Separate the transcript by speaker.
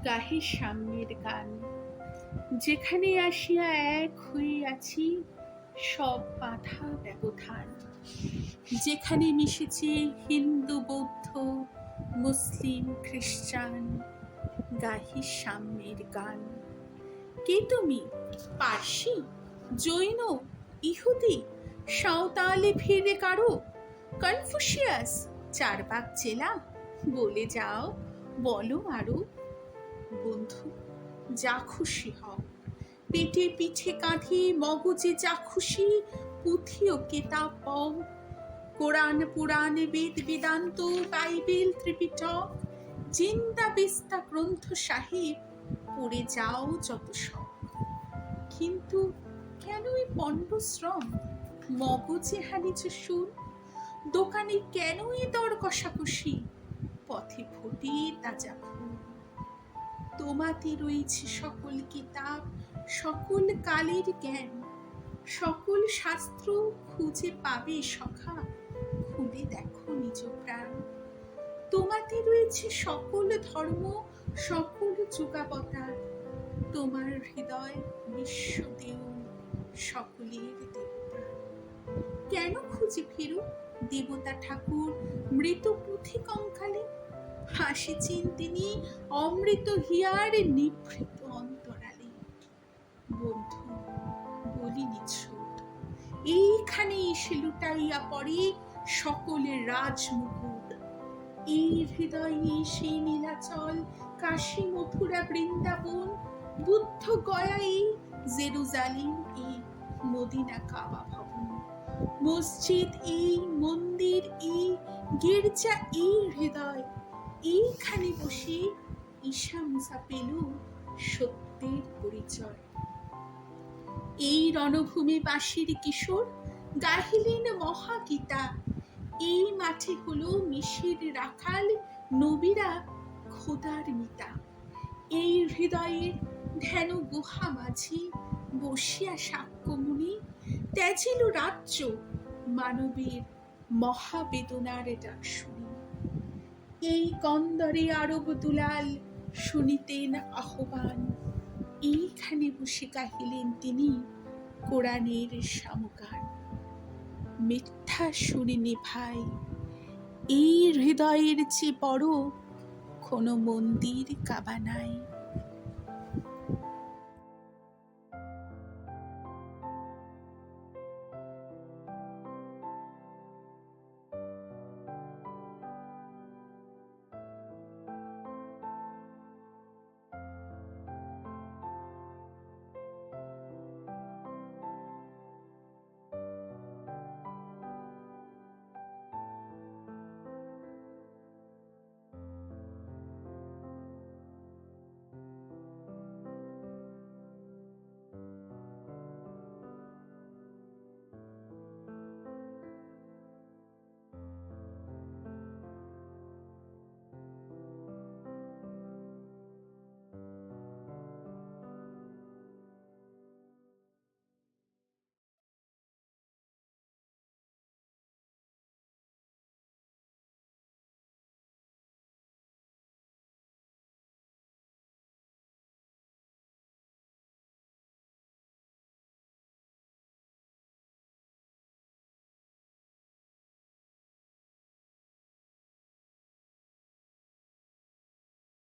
Speaker 1: গাহে সাম্যের গান, যেখানে আসিয়া এক হইয়াছি সব বাধা ব্যবধান, যেখানে মিশেছে হিন্দু বৌদ্ধ মুসলিম খ্রিস্টান, গাহি সাম্যের গান। কে তুমি? পার্সি, জৈন, ইহুদি, সাঁওতালি ফিরে কারো, কনফুসিয়াস, চারবাক চেলা? বলে যাও, বলো আরো। বন্ধু, যা খুশি হও, পেটে পিঠে কাঁধে মগজে যা খুশি পুঁথি ও কেতাব পাও, কোরআন পুরাণ বেদ বেদান্ত বাইবেল ত্রিপিটক জিন্দা বিস্তা গ্রন্থ সাহিব পড়ে যাও যত সব। কিন্তু কেন এই পণ্ডশ্রম, মগজে হানিছ সুর? দোকানে কেন এ দর কষাকষি, পথে ফোটে তাজা ফুল? তোমাতে রয়েছে সকল কিতাব, সকল কালের জ্ঞান, সকল শাস্ত্র খুঁজে পাবে সখা, খুলে দেখো নিজ প্রাণ। তোমাতে রয়েছে সকল ধর্ম, সকল যুগাবতার, তোমার হৃদয় বিশ্বদেও সকলের দেবতা। কেন খুঁজে ফিরো দেবতা ঠাকুর মৃত পুঁথি কঙ্কালে? হাসিছেন তিনি অমৃত হিয়ার নিভৃত অন্তরালে। বন্ধু, বলিনি ছোট, এইখানে এসে লুটাইয়া পড়ে সকলের রাজমুকুট। এই হৃদয়ে সেই নীলাচল, কাশী মথুরা বৃন্দাবন, বুদ্ধ গয়া এই জেরুজালেম এই মদিনা কাবা ভবন, মসজিদ এই, মন্দির এই, গির্জা এই হৃদয়। এইখানে বসে ঈশা মুসা পেল সত্যের পরিচয়। এই রণভূমি বাসীর কিশোর গাহিলেন মহাগীতা। এই মাঠে হলো মিশির রাখাল নবীরা খোদার মিতা। এই হৃদয়ের ধ্যান গুহা মাঝি বসিয়া সাক্ষ্যমুনি ত্যাজিল রাজ্য মানবের মহাবেদনার ডাক শুনি। এই কন্দরে আরব দুলাল শুনিতেন আহ্বান, এইখানে বসে গাহিলেন তিনি কোরআনের সামগান। মিথ্যা শুনিনি ভাই, এই হৃদয়ের চেয়ে বড় কোনো মন্দির কাবা নাই।